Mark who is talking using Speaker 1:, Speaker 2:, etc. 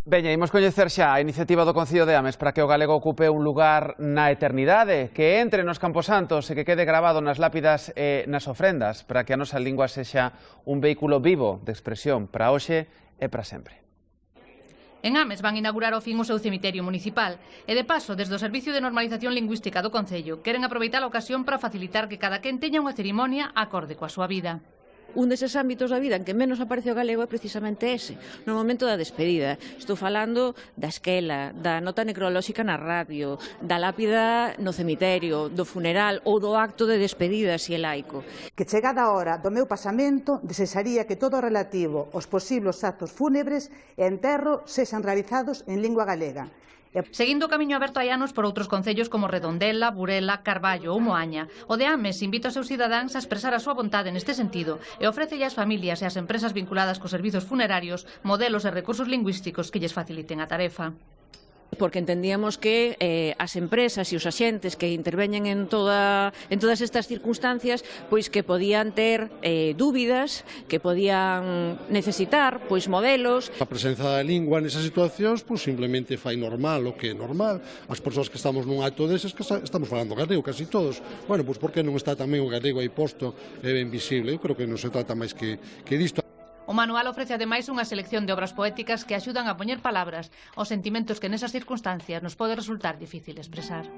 Speaker 1: Veña, imos coñecer xa a iniciativa do Concello de Ames para que o galego ocupe un lugar na eternidade, que entre nos camposantos e que quede grabado nas lápidas e nas ofrendas, para que a nosa lingua sexa un vehículo vivo de expresión para hoxe e para sempre.
Speaker 2: En Ames van inaugurar ao fin o seu cemiterio municipal e, de paso, desde o Servicio de Normalización Lingüística do Concello queren aproveitar a ocasión para facilitar que cada quen teña unha cerimonia acorde coa súa vida.
Speaker 3: Un deses ámbitos da vida en que menos aparece o galego é precisamente ese, no momento da despedida. Estou falando da esquela, da nota necrolóxica na radio, da lápida no cemiterio, do funeral ou do acto de despedida, se é laico.
Speaker 4: Que chegada a hora do meu pasamento, desearía que todo o relativo aos posibles actos fúnebres e enterro sexan realizados en lingua galega.
Speaker 2: Seguindo o camiño aberto hai anos por outros concellos como Redondela, Burela, Carballo ou Moaña, o de Ames invita aos seus cidadáns a expresar a súa vontade neste sentido e ofrece ás familias e ás empresas vinculadas cos servizos funerarios modelos e recursos lingüísticos que lles faciliten a tarefa.
Speaker 3: Porque entendíamos que as empresas e os axentes que interveñen en todas estas circunstancias pois que podían ter dúbidas, que podían necesitar pois modelos.
Speaker 5: A presenza da lingua nesas situacións pois simplemente fai normal o que é normal. As persoas que estamos nun acto deses que estamos falando galego casi todos. Bueno, pois por que non está tamén o galego aí posto e ben visible? Eu creo que non se trata máis que disto.
Speaker 2: O manual ofrece ademais unha selección de obras poéticas que axudan a poñer palabras aos sentimentos que nesas circunstancias nos pode resultar difícil expresar.